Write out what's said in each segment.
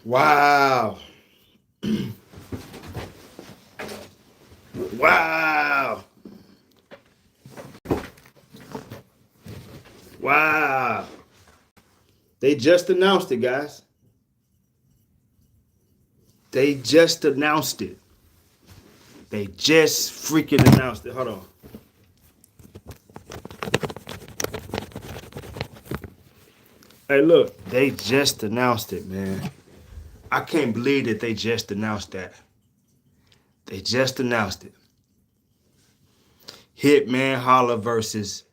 Wow. Wow. Wow. They just announced it, guys. They just announced it. They just freaking announced it. Hold on. Hey, look, they just announced it, man. I can't believe that they just announced that. They just announced it. Hitman Holla versus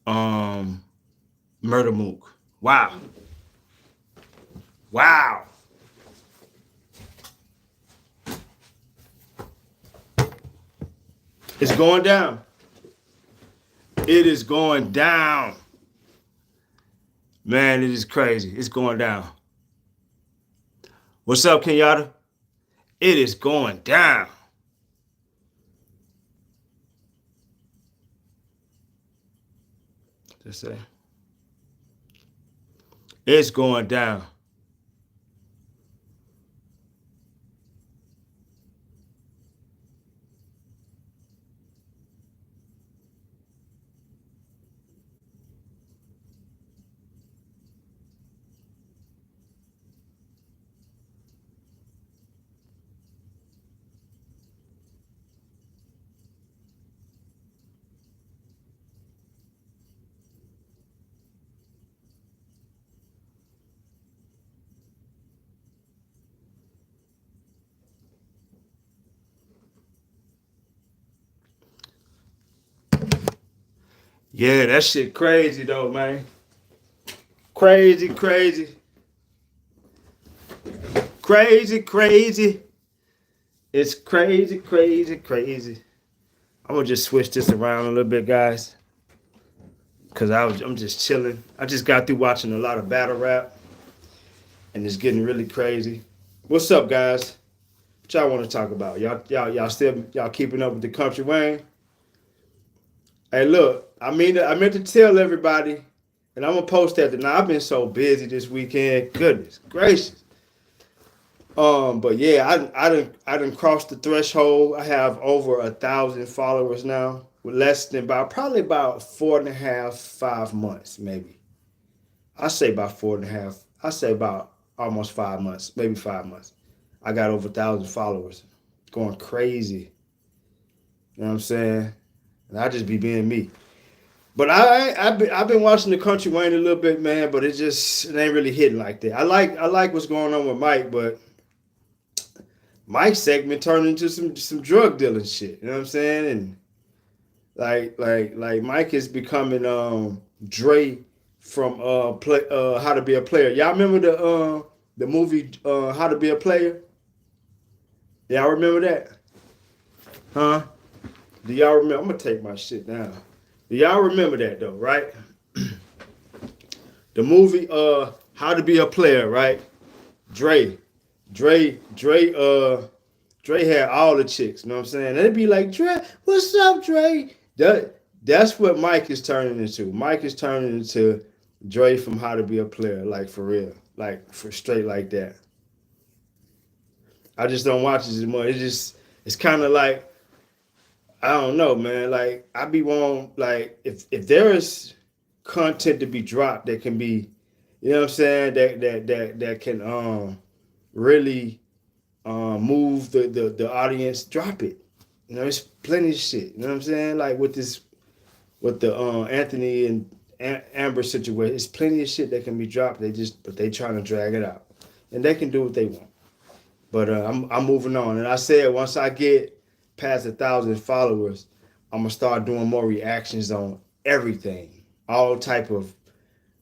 um Murder Mook. Wow. Wow. It's going down. It is going down. Man, it is crazy. It's going down. What's up, Kenyatta? It is going down. Just say. It's going down. Yeah, that shit crazy though, man. Crazy, crazy. Crazy, crazy. It's crazy, crazy, crazy. I'm gonna just switch this around a little bit, guys. Cause I'm just chilling. I just got through watching a lot of battle rap and it's getting really crazy. What's up, guys? What y'all want to talk about? Y'all still y'all keeping up with the country Wayne? Hey, look, I meant to tell everybody, and I'm gonna post that. Now I've been so busy this weekend. Goodness gracious. But yeah, I didn't cross the threshold. I have over 1,000 followers now, with less than probably about 4.5, 5 months, maybe. I say about 4.5. I say about almost 5 months, maybe 5 months. I got over 1,000 followers, going crazy. You know what I'm saying? And I just be being me. But I've been watching the country Wayne a little bit, man. But it ain't really hitting like that. I like what's going on with Mike, but Mike's segment turned into some drug dealing shit. You know what I'm saying? And like Mike is becoming Dre from How to Be a Player. Y'all remember the movie How to Be a Player? Y'all remember that? Huh? Do y'all remember? I'm gonna take my shit down. Do y'all remember that though, right? The movie How to Be a Player, right? Dre. Dre had all the chicks, you know what I'm saying? They'd be like, Dre, what's up, Dre? That's what Mike is turning into. Mike is turning into Dre from How to Be a Player, like for real. Like for straight like that. I just don't watch it as much. It's kinda like I don't know, man. Like I be wrong. Like if there is content to be dropped that can be, you know what I'm saying, that can really move the audience, drop it. You know, it's plenty of shit. You know what I'm saying? Like with the Anthony and Amber situation, it's plenty of shit that can be dropped. But they trying to drag it out, and they can do what they want. But I'm moving on, and I said once I get past 1,000 followers, I'm gonna start doing more reactions on everything, all type of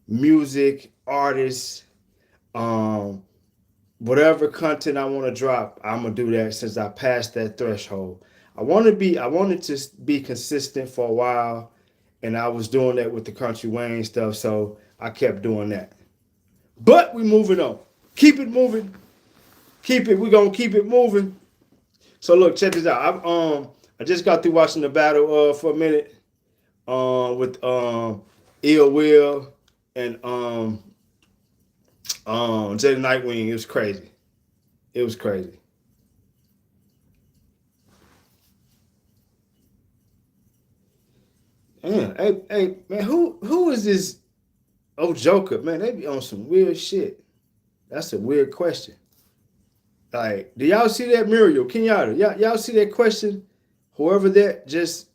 music, artists, um, whatever content I want to drop. I'm gonna do that since I passed that threshold. I wanted to be consistent for a while, and I was doing that with the Country Wayne stuff, so I kept doing that. But we moving on. Keep it moving. We gonna keep it moving. So look, check this out. I just got through watching the battle for a minute with Ill Will and Jada Nightwing, it was crazy. It was crazy. Man, hey, man, who is this old Joker? Man, they be on some weird shit. That's a weird question. Like, do y'all see that Muriel Kenyatta? Y'all see that question? Whoever that just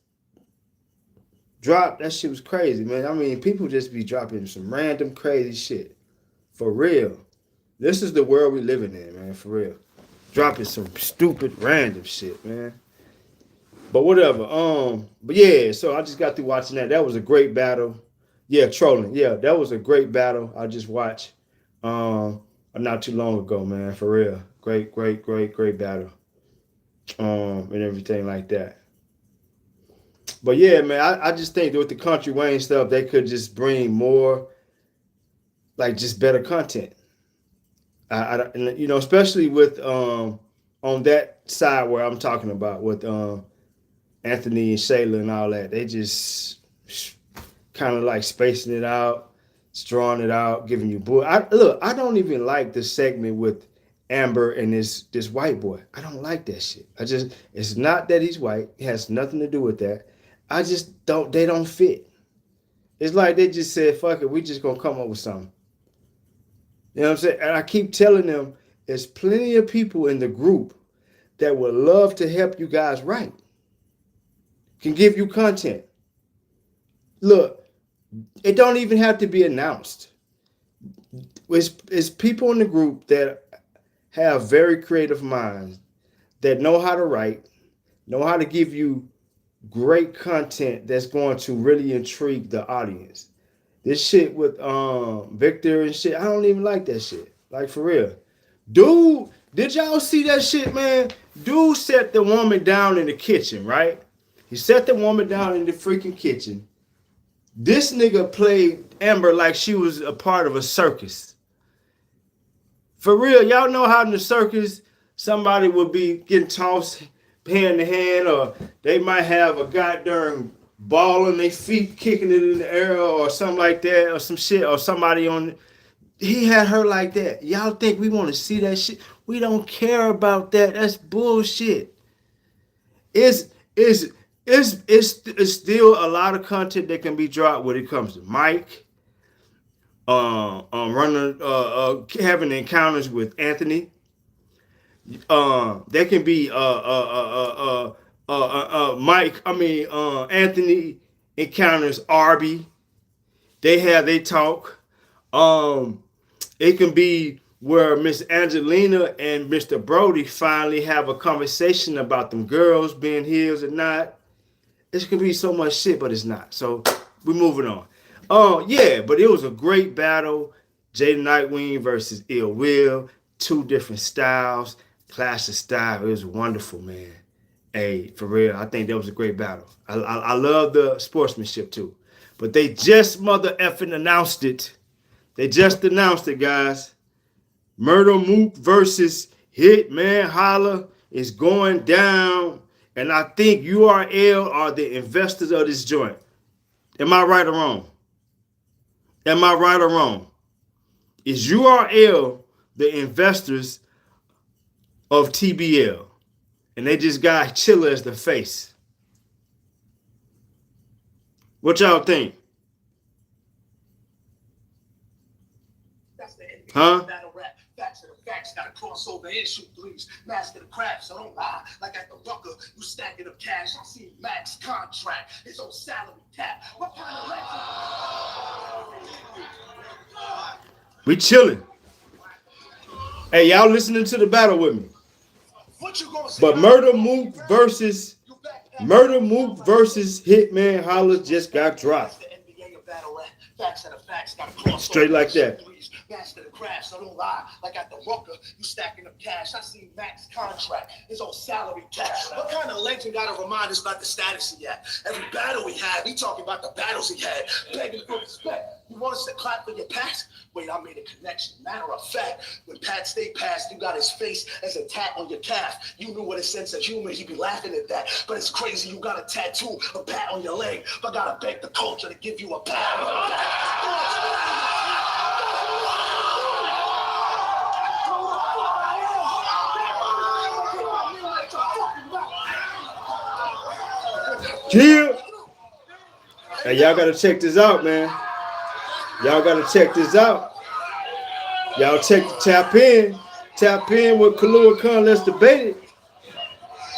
dropped, that shit was crazy, man. I mean, people just be dropping some random crazy shit. For real. This is the world we living in, man, for real. Dropping some stupid random shit, man. But whatever. But yeah, so I just got through watching that. That was a great battle. Yeah, trolling. Yeah, that was a great battle. I just watched not too long ago, man, for real. Great battle. And everything like that. But yeah, man, I just think that with the Country Wayne stuff, they could just bring more, like, just better content. Especially with on that side where I'm talking about with Anthony and Shayla and all that, they just kind of like spacing it out, drawing it out, giving you bull. I don't even like the segment with Amber and this white boy. I don't like that shit. It's not that he's white. It has nothing to do with that. I just don't. They don't fit. It's like they just said, "Fuck it, we just gonna come up with something." You know what I'm saying? And I keep telling them, there's plenty of people in the group that would love to help you guys write. Can give you content. Look, it don't even have to be announced. It's people in the group that have very creative minds that know how to write, know how to give you great content that's going to really intrigue the audience. This shit with Victor and shit, I don't even like that shit. Like, for real. Dude, did y'all see that shit, man? Dude set the woman down in the kitchen, right? He set the woman down in the freaking kitchen. This nigga played Amber like she was a part of a circus. For real, y'all know how in the circus somebody would be getting tossed hand to hand, or they might have a goddamn ball on their feet, kicking it in the air or something like that, or some shit, or somebody on. He had her like that. Y'all think we want to see that shit? We don't care about that. That's bullshit. It's still a lot of content that can be dropped when it comes to Mike, having encounters with Anthony. There can be Anthony encounters Arby. They talk. It can be where Miss Angelina and Mr. Brody finally have a conversation about them girls being heels or not. It could be so much shit, but it's not. So we're moving on. Yeah, but it was a great battle. Jada Nightwing versus Ill Will. Two different styles. Clash of style. It was wonderful, man. Hey, for real, I think that was a great battle. I love the sportsmanship too. But they just mother effing announced it. They just announced it, guys. Murder Mook versus Hitman Holla is going down. And I think URL are the investors of this joint. Am I right or wrong? Am I right or wrong? Is URL the investors of TBL? And they just got Chilla as the face. What y'all think? Huh? Battlerap, facts of the facts, gotta cross over and shoot threes. Master the craft, so don't lie. Like at the Rucker, you stacking up cash. I see Max contract, his own salary cap. What kind of legend? We chilling. Hey, y'all listening to the battle with me. But Murder Mook versus Hitman Holla just got dropped. Straight like that. Master the craft, so don't lie. Like at the Rucker, you stacking up cash. I see Max contract, his own salary cash. What kind of legend gotta remind us about the status he had? Every battle he had, he talking about the battles he had. Begging for respect. You want us to clap for your past? Wait, I made a connection. Matter of fact, when Pat Stay passed, you got his face as a tat on your calf. You knew with a sense of humor, he'd be laughing at that. But it's crazy, you got a tattoo, a pat on your leg. But gotta beg the culture to give you a pat on your back. Chill. Hey, y'all gotta check this out, man. Y'all gotta check this out. Y'all tap in. Tap in with Kalua Khan. Let's debate it.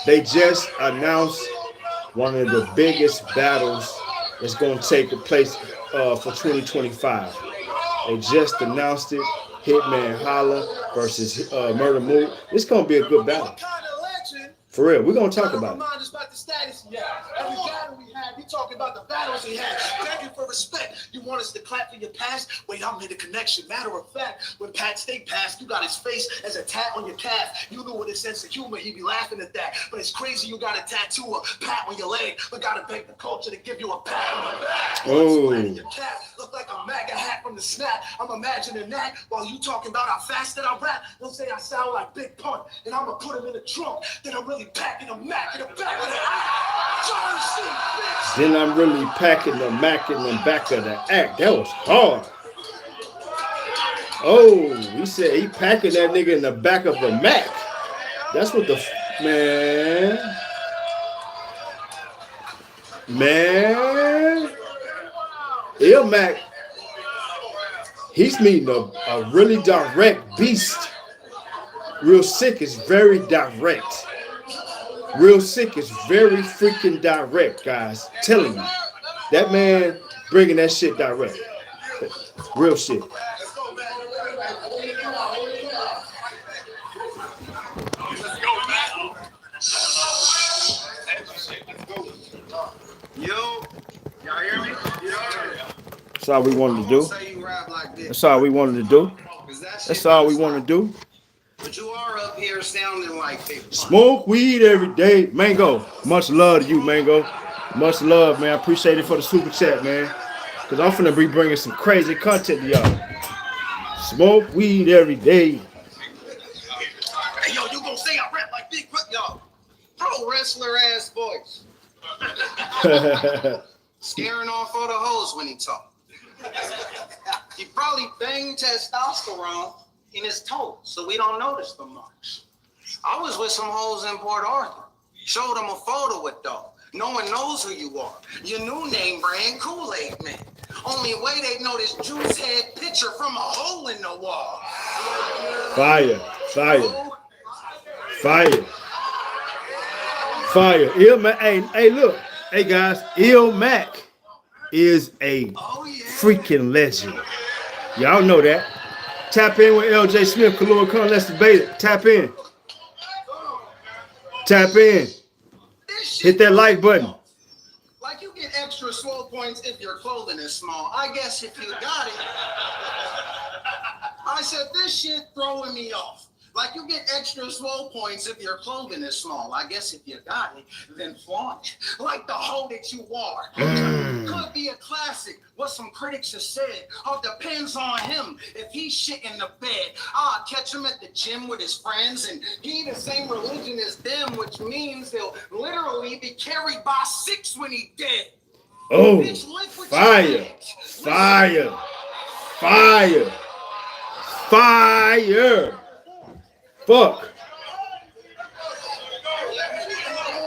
They just announced one of the biggest battles that's going to take place for 2025. They just announced it. Hitman Holla versus Murder Mood. It's going to be a good battle. For real, we're going to talk about it. About the status he had. Every battle we had, we talking about the battles he had. Thank you for respect. You want us to clap for your past? Wait, I made a connection. Matter of fact, when Pat Stay passed, you got his face as a tat on your calf. You knew with his sense of humor, he'd be laughing at that. But it's crazy you got a tattoo, a pat on your leg, but gotta beg the culture to give you a pat on the back. Oh. Your cap look like a MAGA hat from the snap. I'm imagining that while you talking about how fast that I rap. Don't say I sound like Big Pun, and I'm gonna put him in the trunk. Then I'm really packing a Mac in the back of the act. Then I'm really packing the Mac in the back of the act. That was hard. Oh, he said he packing that nigga in the back of the Mac. That's what the man. Il Mac. He's meeting a really direct beast. Real Sick is very direct. Real Sick is very freaking direct, guys. Telling you. That man bringing that shit direct. Real shit. Yo, y'all hear me? That's all we wanted to do. That's all we wanted to do. That's all we want to do. But you are up here sounding like they smoke weed every day. Mango, much love to you, Mango. Much love, man. I appreciate it for the super chat, man. Because I'm finna be bringing some crazy content to y'all. Smoke weed every day. Hey, yo, you gonna say I rap like Big Quick, y'all? Pro wrestler ass voice. Scaring off all the hoes when he talk. He probably banged testosterone in his toes, so we don't notice them much. I was with some hoes in Port Arthur. Showed them a photo with dog. No one knows who you are. Your new name brand Kool-Aid Man. Only way they know this juice head picture from a hole in the wall. Fire, fire, fire, fire. Il Mac, hey, look, hey guys, Il Mac is a freaking legend. Y'all know that. Tap in with LJ Smith, Kalua Khan. Let's debate it. Tap in. Tap in. Hit that like button. Like you get extra swole points if your clothing is small. I guess if you got it. I said this shit throwing me off. Like you get extra swole points if your clothing is small. I guess if you got it, then flaunt it. Like the hoe that you are. Could be a classic. What some critics have said. All depends on him. If he's shit in the bed, I'll catch him at the gym with his friends, and he the same religion as them, which means he'll literally be carried by 6 when he dead. Oh, fire, fire, fire, fire. Fuck.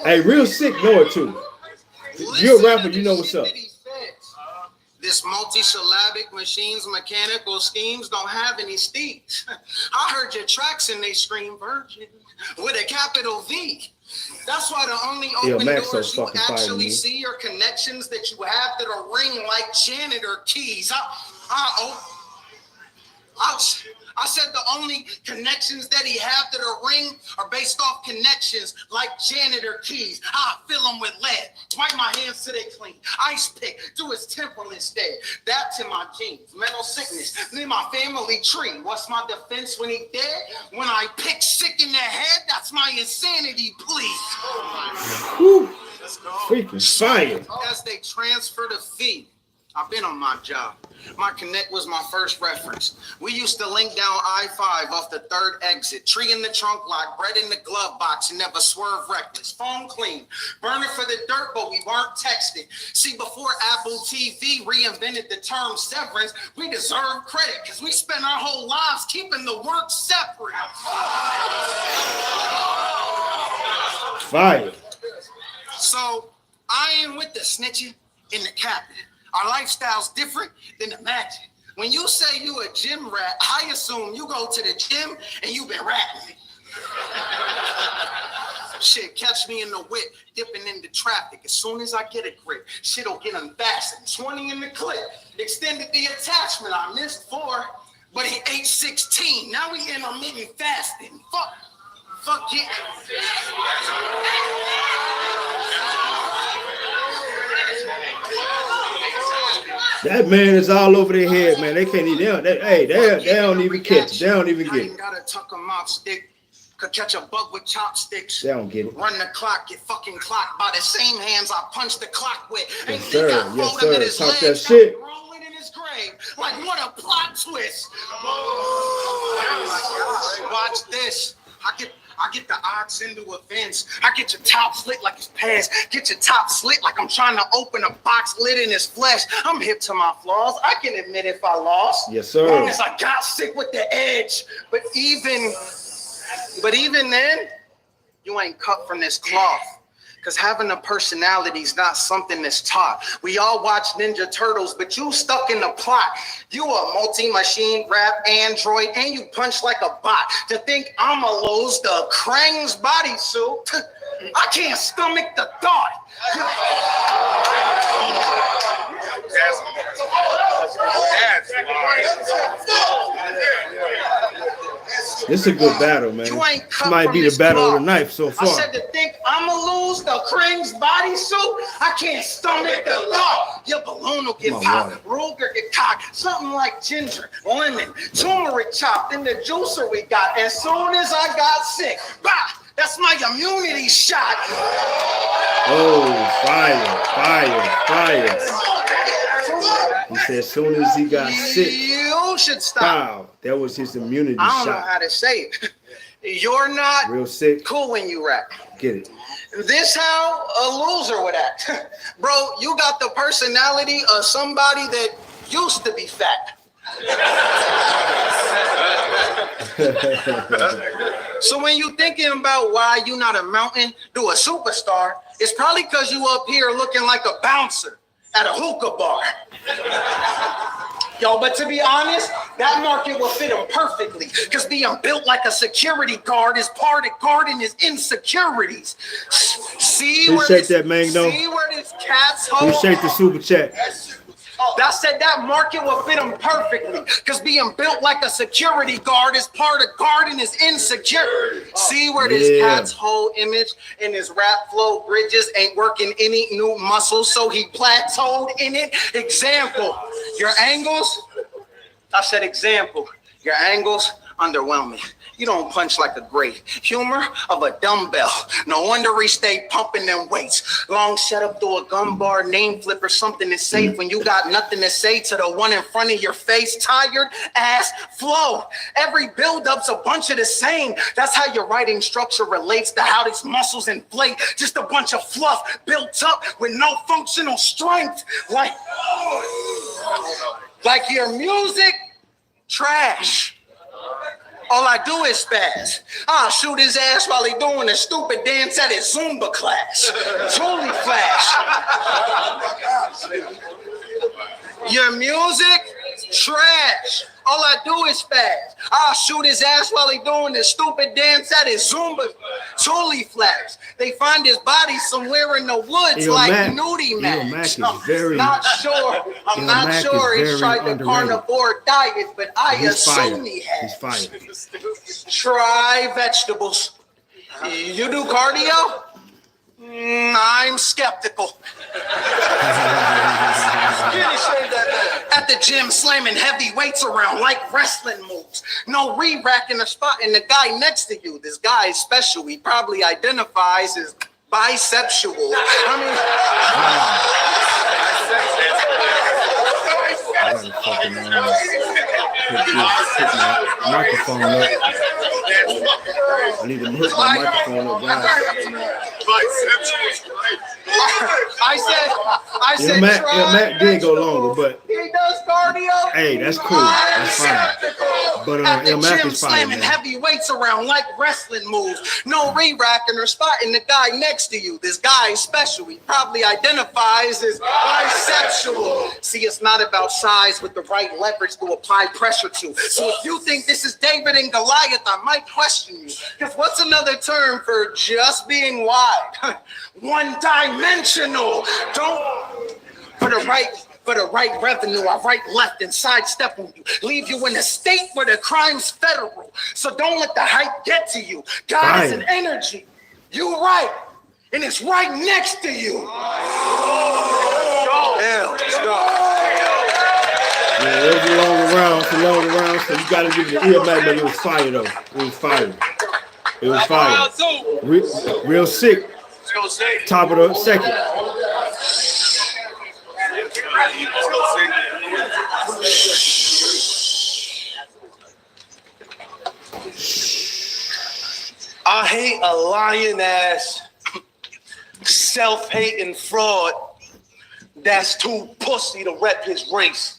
Hey, Real Sick know it too. You're a rapper, you know what's up. This multi-syllabic machines, mechanical schemes don't have any steeds. I heard your tracks and they scream virgin with a capital V. That's why the only open doors you actually see are connections that you have that are ring like janitor keys. I said the only connections that he have that are ring are based off connections like janitor keys. I fill them with lead. Wipe my hands till they clean. Ice pick to his temple instead. That's in my genes. Mental sickness in my family tree. What's my defense when he dead? When I pick sick in the head, that's my insanity plea. Woo. Freaking fire. As they transfer the fee. I've been on my job. My connect was my first reference. We used to link down I-5 off the 3rd exit. Tree in the trunk lock, bread in the glove box, and never swerve reckless. Phone clean, burner for the dirt, but we weren't texting. See, before Apple TV reinvented the term severance, we deserve credit because we spent our whole lives keeping the work separate. Fire. So I ain't Forget the snitching and the capping. Our lifestyle's different than the magic. When you say you a gym rat, I assume you go to the gym and you been rapping. Shit, catch me in the whip, dipping into traffic. As soon as I get a grip, shit'll get unfastened. 20 in the clip, extended the attachment. I missed 4, but he ate 16. Now we intermittent fasting. Fuck it. That man is all over their head, man. They can't even. They don't even catch it. They don't even get it. I ain't gotta tuck a mop stick. Could catch a bug with chopsticks. They don't get it. Run the clock, get fucking clocked by the same hands I punched the clock with. Yes, sir. Yes, sir. Talk that shit. Rolling in his grave. Like, what a plot twist. Watch this. I get the odds into events. I get your top slit like it's past. Get your top slit like I'm trying to open a box lid in his flesh. I'm hip to my flaws. I can admit if I lost. Yes, sir. As long as I got sick with the edge. But even then, you ain't cut from this cloth. Because having a personality is not something that's taught. We all watch Ninja Turtles, but you stuck in the plot. You a multi-machine rap android, and you punch like a bot. To think I'ma lose the Krang's bodysuit, I can't stomach the thought. This is a good battle, man. This might be the battle of the night so far. I said to think I'ma lose the Krang's bodysuit, I can't stomach the thought. Your balloon will get popped, Ruger get cocked, something like ginger, lemon, turmeric chopped in the juicer we got. As soon as I got sick, bah! That's my immunity shot. Oh, fire. He said as soon as he got sick. You should stop. Wow, that was his immunity shot. I don't know how to say it. You're not real sick. Cool when you rap. Get it. This how a loser would act. Bro, you got the personality of somebody that used to be fat. So when you thinking about why you not amounting to a superstar, it's probably because you up here looking like a bouncer at a hookah bar. Yo, but to be honest, that market will fit him perfectly because being built like a security guard is part of guarding his insecurities. See where this cat's hole? Appreciate the super chat. I said that market will fit him perfectly because being built like a security guard is part of guarding his insecurity. See where this cat's whole image and his rap flow bridges ain't working any new muscles, so he plateaued in it. Example, your angles. I said example, your angles underwhelming. You don't punch like a great. Humor of a dumbbell. No wonder he stay pumping them weights. Long shut up through a gun bar, name flip or something that's safe when you got nothing to say to the one in front of your face. Tired ass flow. Every build-up's a bunch of the same. That's how your writing structure relates to how these muscles inflate. Just a bunch of fluff built up with no functional strength. Like your music, trash. All I do is spaz. I'll shoot his ass while he doing a stupid dance at his Zumba class. Totally flash. Your music, trash. All I do is spaz. I'll shoot his ass while he doing the stupid dance at his Zumba. Totally flash. They find his body somewhere in the woods Nudie Mac. I'm not sure he's tried the carnivore diet, but I assume he has. Try vegetables. You do cardio? I'm skeptical. At the gym, slamming heavy weights around like wrestling moves. No re-rack in the spot, and the guy next to you, this guy is special. He probably identifies as bisexual. Microphone up. I need to hook my microphone up, guys. I said, Matt did go longer, but he does cardio. Hey, that's cool. That's fine. But at the El Mac gym is fine, slamming man. heavy weights around like wrestling moves. No re-racking or spotting the guy next to you. This guy is special. He probably identifies as bisexual. See, it's not about size with the right leverage to apply pressure to. So if you think this is David and Goliath, I might question you. Because what's another term for just being wide? One-dimensional. Don't for the right revenue, I right left and sidestep on you. Leave you in a state where the crime's federal. So don't let the hype get to you. God is an energy. You right. And it's right next to you. Hell, let's go. Yeah, it was a long round, so you gotta give it the ear back, but it was fire though. It was fire. It was fire. Real sick. Top of the second. I hate a lying ass, self-hating fraud that's too pussy to rep his race.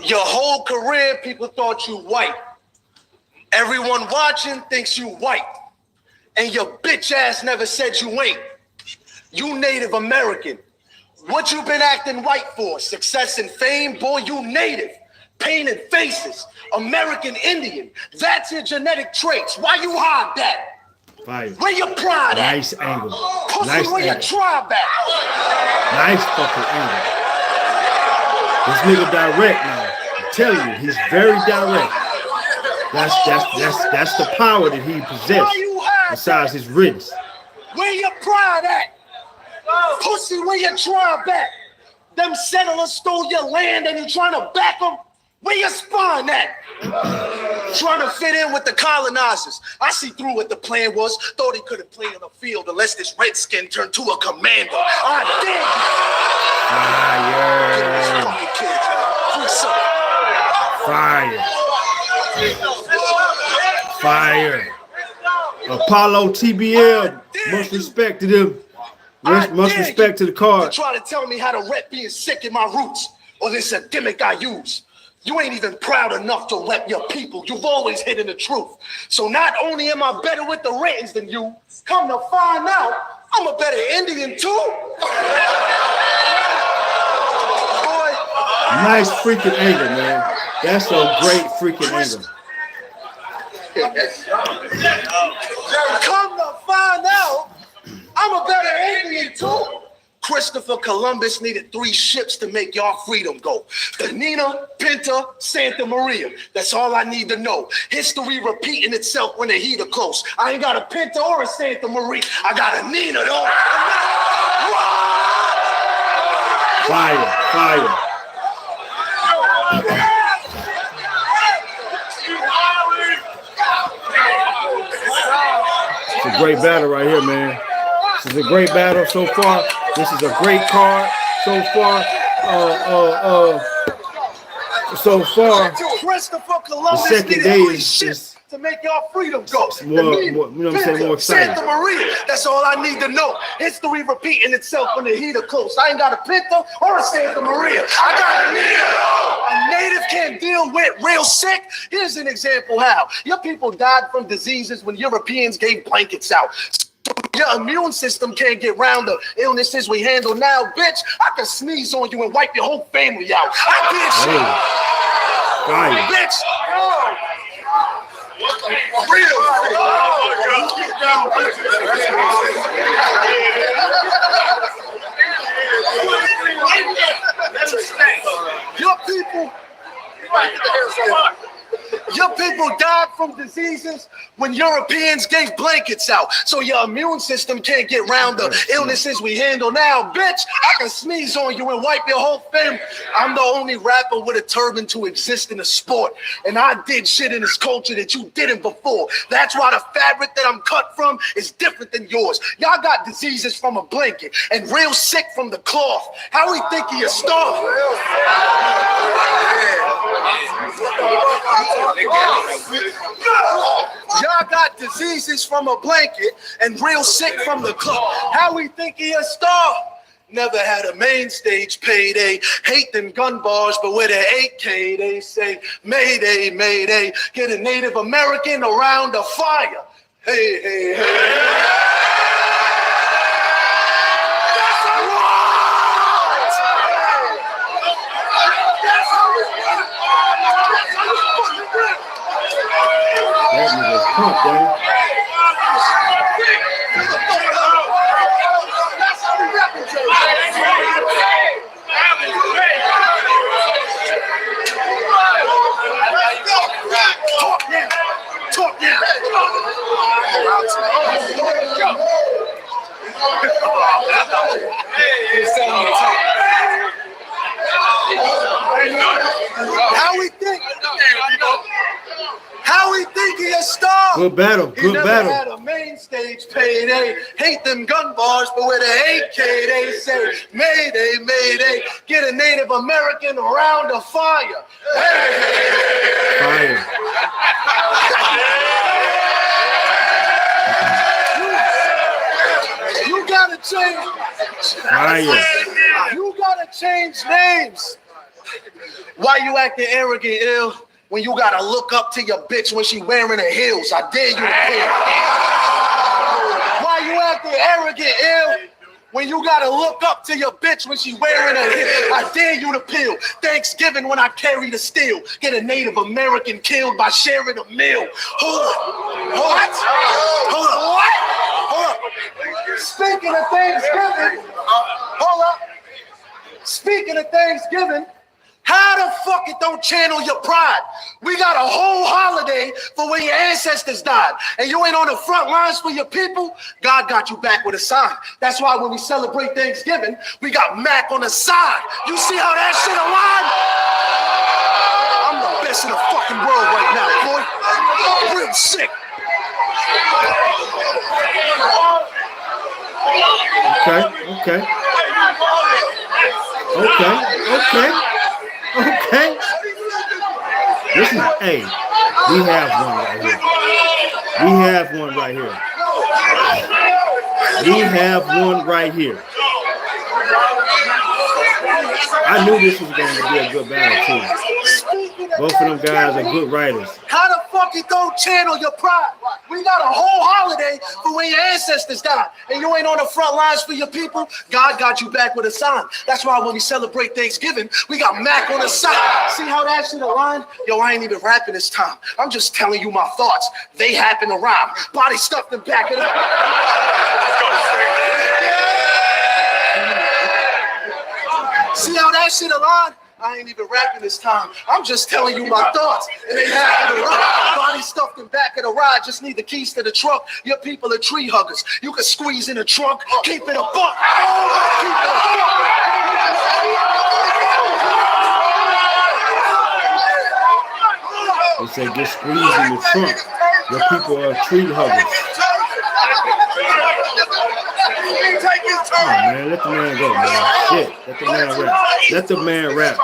Your whole career, people thought you white. Everyone watching thinks you white. And your bitch ass never said you ain't. You Native American. What you been acting white for? Success and fame? Boy, you Native. Painted faces. American Indian. That's your genetic traits. Why you hide that? Fire. Where your pride at? Nice angle. Pussy, Nice where your angle. tribe at? Nice fucking angle. This nigga direct now. I'm telling you, he's very direct. That's the power that he possesses. Besides his wrist. Where your pride at? Pussy, where your tribe at? Them settlers stole your land and you trying to back them? Where your spine at? Trying to fit in with the colonizers. I see through what the plan was. Thought he couldn't play on the field unless this redskin turned to a commander. I Fire. Apollo TBL. Much respect to them. Much respect to the card. Try to tell me how to rep being sick in my roots, or this a gimmick I use. You ain't even proud enough to rep your people. You've always hidden the truth. So not only am I better with the ratings than you, come to find out, I'm a better Indian too. Boy. Nice freaking angle, man. That's a great freaking angle. Come to find out, I'm a better Indian too. Christopher Columbus needed 3 ships to make y'all freedom go. The Nina, Pinta, Santa Maria. That's all I need to know. History repeating itself when the heat are close. I ain't got a Pinta or a Santa Maria. I got a Nina though. Fire. It's a great battle right here, man. This is a great battle so far. This is a great card so far. Christopher Columbus the second day is to make y'all freedom go. More, you know what I'm saying, more exciting. Santa Maria, that's all I need to know. History repeating itself when the heat are close. I ain't got a Pinta or a Santa Maria. I got a native can't deal with real sick. Here's an example how. Your people died from diseases when Europeans gave blankets out. Your immune system can't get round the illnesses we handle now, bitch. I can sneeze on you and wipe your whole family out. I did shit. Bitch. Your people died from diseases when Europeans gave blankets out. So your immune system can't get round the illnesses we handle now. Bitch, I can sneeze on you and wipe your whole family. I'm the only rapper with a turban to exist in the sport. And I did shit in this culture that you didn't before. That's why the fabric that I'm cut from is different than yours. Y'all got diseases from a blanket and real sick from the cloth. How we think of your stuff? Y'all got diseases from a blanket and real sick from the cloth. How we think of your stuff? Never had a main stage payday. Hate them gun bars, but with an 8K, they say, Mayday, Mayday. Get a Native American around the fire. Hey, hey, hey. That nigga's pumped, man. Talk now. How we think he a star? Good battle. Good battle. He never had a main stage payday. Hate them gun bars, but with an 8K they say, Mayday, Mayday. Get a Native American around the fire. Hey. Fire. You gotta change. Fire. You gotta change names. Why you acting arrogant, ill? When you gotta look up to your bitch when she wearing her heels. I dare you to peel. Why you acting arrogant, ill? When you gotta look up to your bitch when she wearing her heels. I dare you to peel. Thanksgiving when I carry the steel. Get a Native American killed by sharing a meal. Hold up. Speaking of Thanksgiving, hold up. Speaking of Thanksgiving, how the fuck it don't channel your pride? We got a whole holiday for when your ancestors died, and you ain't on the front lines for your people. God got you back with a sign. That's why when we celebrate Thanksgiving, we got Mac on the side. You see how that shit aligned? I'm the best in the fucking world right now, boy. I'm real sick. Okay. This is, hey, we have one right here. I knew this was going to be a good battle, too. Both of them guys are good writers. How the fuck it don't channel your pride? We got a whole holiday for when your ancestors died, and you ain't on the front lines for your people. God got you back with a sign. That's why when we celebrate Thanksgiving, we got Mac on the side. See how that shit aligned? Yo, I ain't even rapping this time. I'm just telling you my thoughts. They happen to rhyme. Body stuffed and back it up. See how that shit aligned? I ain't even rapping this time. I'm just telling you my thoughts. And they happen to ride. Body stuffed in back of the ride. Just need the keys to the trunk. Your people are tree huggers. You can squeeze in the trunk. Keep it a buck. Keep it a buck. They say get squeezed in the trunk. Your people are tree huggers. Come on, man. Let the man go, man. Shit. Let the man rap.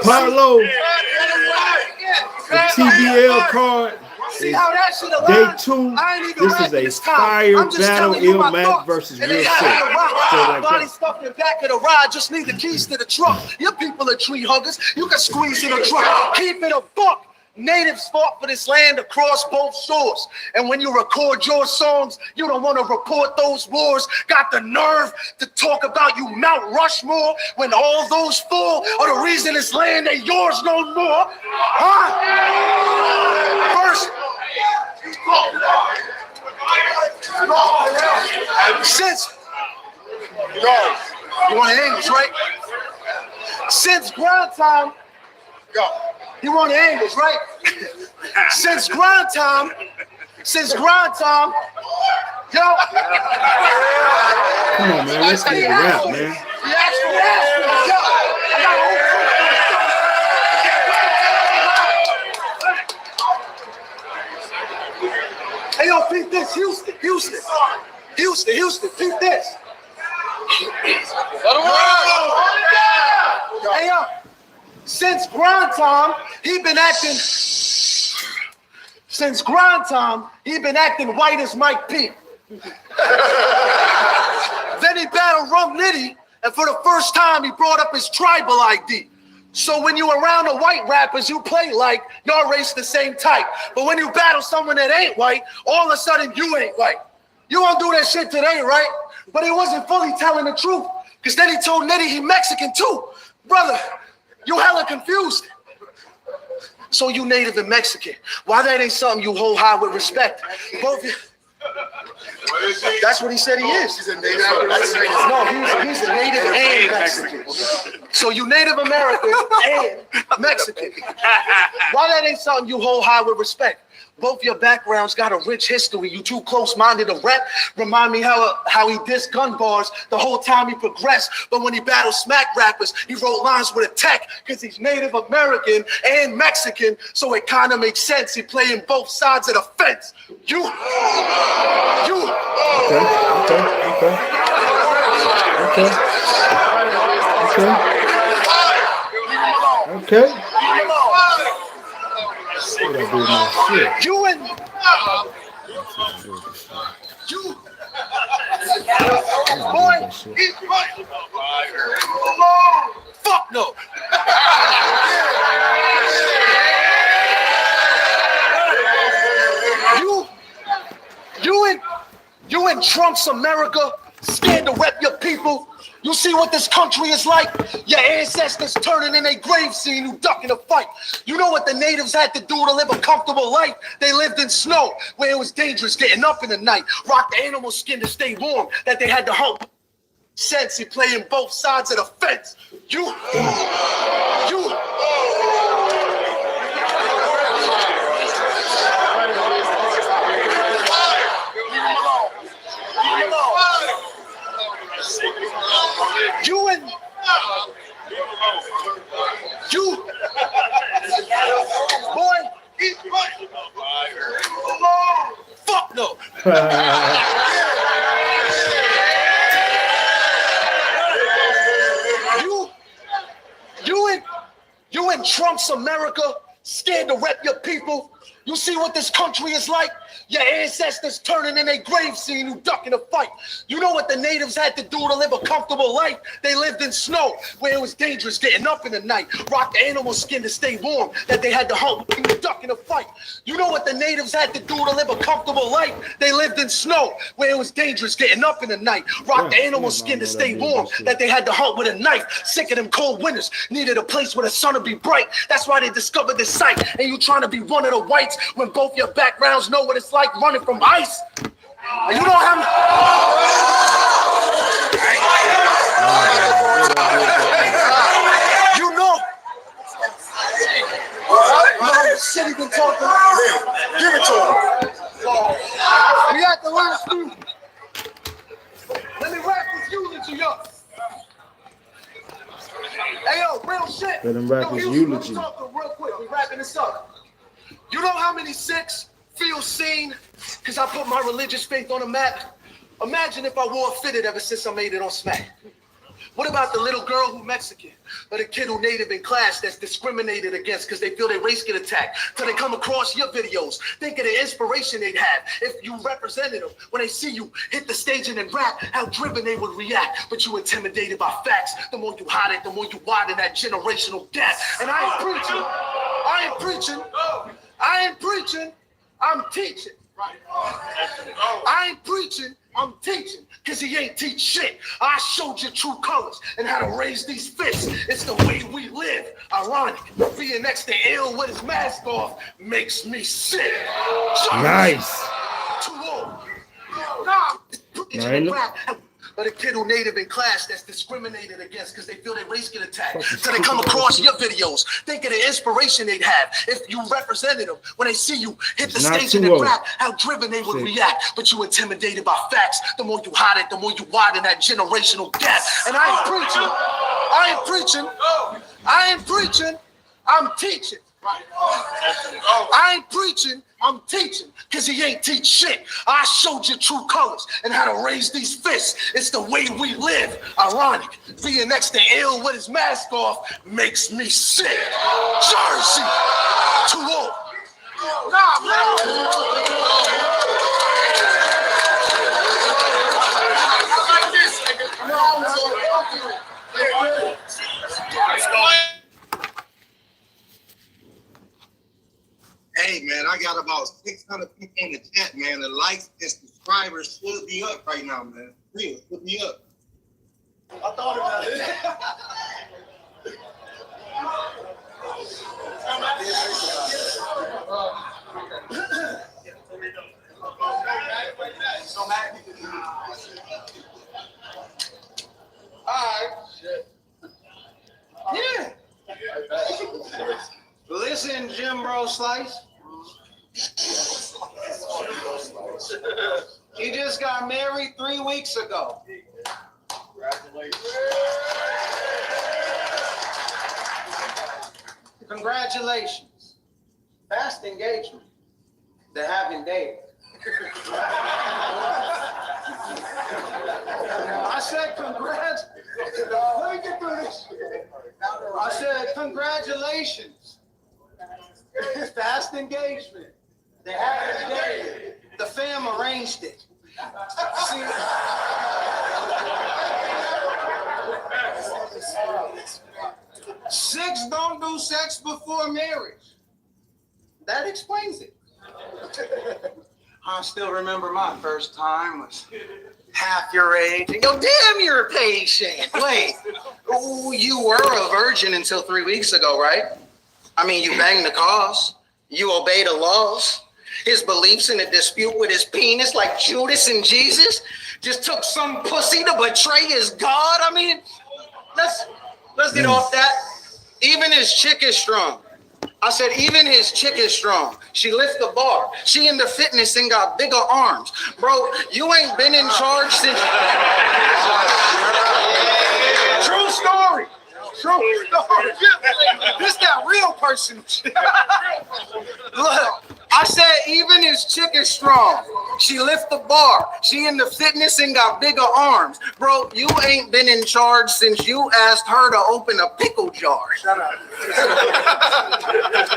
Apollo, the TBL card is day 2. This is a fire battle. Ill Mac versus Real Sick. Body stuffed in back of the ride. Just need the keys to the trunk. Your people are tree huggers. You can squeeze in the trunk. Keep it a buck. Natives fought for this land across both shores. And when you record your songs, you don't want to report those wars. Got the nerve to talk about you Mount Rushmore when all those fall are the reason this land ain't yours no more. Huh? First, since you want the English, right? Since grind time, you want the angles, right? Since grind time, yo. Come on, man, let's get it rap, man. Hey, yo, peep this, Houston, peep this. Hey, yo. Since grind time, he been acting white as Mike P. Then he battled Rum Nitty, and for the first time, he brought up his tribal ID. So when you around the white rappers, you play like y'all race the same type. But when you battle someone that ain't white, all of a sudden you ain't white. You won't do that shit today, right? But he wasn't fully telling the truth, because then he told Nitty he Mexican too. Brother, you hella confused. So you native and Mexican. Why that ain't something you hold high with respect? Both you. That's what he said he is. He's a native. No, he's a native and Mexican. So you Native American and Mexican. Why that ain't something you hold high with respect? Both your backgrounds got a rich history. You too close-minded to rep. Remind me how he dissed gun bars the whole time he progressed. But when he battled smack rappers, he wrote lines with a tech because he's Native American and Mexican. So it kind of makes sense. He playing both sides of the fence. You. Okay. You and you, boy, fuck no. You in Trump's America, scared to rep your people. You see what this country is like? Your ancestors turning in a grave scene who ducking a fight. You know what the natives had to do to live a comfortable life? They lived in snow, where it was dangerous getting up in the night. Rocked the animal skin to stay warm, that they had to hunt. Sense he playing both sides of the fence. You. Boy, fuck no. You in Trump's America, scared to rep your people. You see what this country is like? Your ancestors turning in a grave scene who ducking a fight. You know what the natives had to do to live a comfortable life? They lived in snow, where it was dangerous getting up in the night. Rocked the animal skin to stay warm, that they had to hunt, duck in a fight. You know what the natives had to do to live a comfortable life? They lived in snow, where it was dangerous getting up in the night. Rocked the animal skin to stay warm, that they had to hunt with a knife. Sick of them cold winters, needed a place where the sun would be bright. That's why they discovered this site. And you trying to be one of the whites when both your backgrounds know what it's like running from ice? And you know how you know shit he been talking. Give it to him. We at the last dude. Let me rap this eulogy up. Hey yo, real shit. Let him rap his eulogy. Real quick, we wrapping this up. You know how many Sikhs feel seen because I put my religious faith on a map? Imagine if I wore fitted ever since I made it on Smack. What about the little girl who Mexican, or the kid who native in class that's discriminated against because they feel their race get attacked, till they come across your videos, think of the inspiration they'd have if you represented them. When they see you hit the stage and then rap, how driven they would react. But you intimidated by facts. The more you hide it, the more you widen that generational gap. And I ain't preaching, I'm teaching. I ain't preaching, I'm teaching, because he ain't teach shit. I showed you true colors and how to raise these fists. It's the way we live. Ironic, being next to ill with his mask off makes me sick. Nice. Too old. Nah, but a kid who native in class that's discriminated against because they feel their race get attacked. So they come across your videos, think of the inspiration they'd have if you represented them. When they see you hit the stage and rap, how driven they would react. But you intimidated by facts. The more you hide it, the more you widen that generational gap. And I ain't preaching, I'm teaching. I ain't preaching, I'm teaching, because he ain't teach shit. I showed you true colors and how to raise these fists. It's the way we live. Ironic, being next to ill with his mask off makes me sick. Jersey, too old. Nah, man. I like this. got about 600 people in the chat, man. The likes and subscribers should be up right now, man. Real, should be up. I thought about it. Yeah. Listen, Jim Bro Slice. He just got married 3 weeks ago. Congratulations. Fast engagement. They haven't dated. I said congrats. Let me get through this. I said congratulations. Fast engagement. They haven't dated. The fam arranged it. See, six don't do sex before marriage. That explains it. I still remember my first time was half your age. Yo, damn, you're patient. Wait, ooh, you were a virgin until 3 weeks ago, right? I mean, you banged the cause. You obey the laws. His beliefs in a dispute with his penis, like Judas and Jesus, just took some pussy to betray his God. I mean, let's get off that. Even his chick is strong. I said, even his chick is strong. She lifts the bar. She into fitness and got bigger arms. Bro, you ain't been in charge since... True story. True story. This that real person shit. Look, I said, even his chick is strong. She lift the bar. She into fitness and got bigger arms. Bro, you ain't been in charge since you asked her to open a pickle jar. Shut up.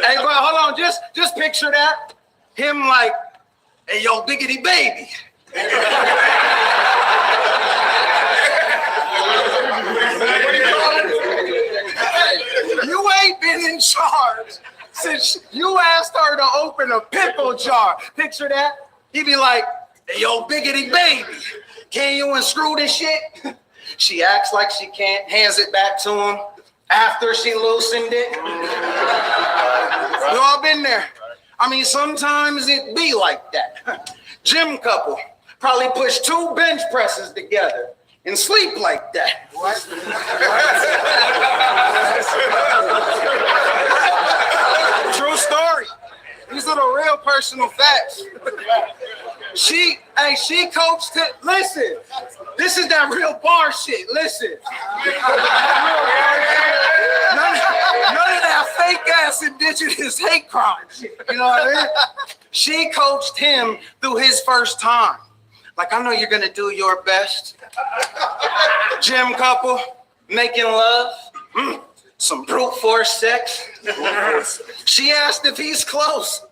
Hey, bro, hold on. Just picture that. Him like, hey, yo, biggity baby. You ain't been in charge since you asked her to open a pickle jar. Picture that. He be like, hey, yo, biggity baby, can you unscrew this shit? She acts like she can't, hands it back to him after she loosened it. You all been there. I mean, sometimes it be like that. Gym couple probably push 2 bench presses together and sleep like that. What? True story. These are the real personal facts. She coached it. Listen, this is that real bar shit. Listen. None of that fake ass indigenous hate crime shit. You know what I mean? She coached him through his first time. Like, I know you're gonna do your best. Gym couple, making love, some brute force sex. She asked if he's close.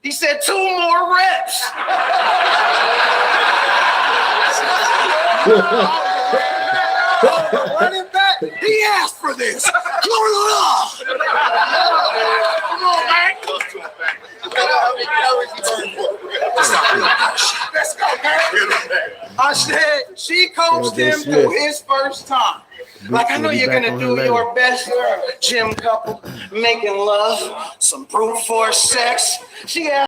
He said 2 more reps. Running back, he asked for this. Come on, man. Let's go, man. I said she coached him through his first time. Like, I know you're gonna do your best, gym couple, making love, some brute force sex. She asked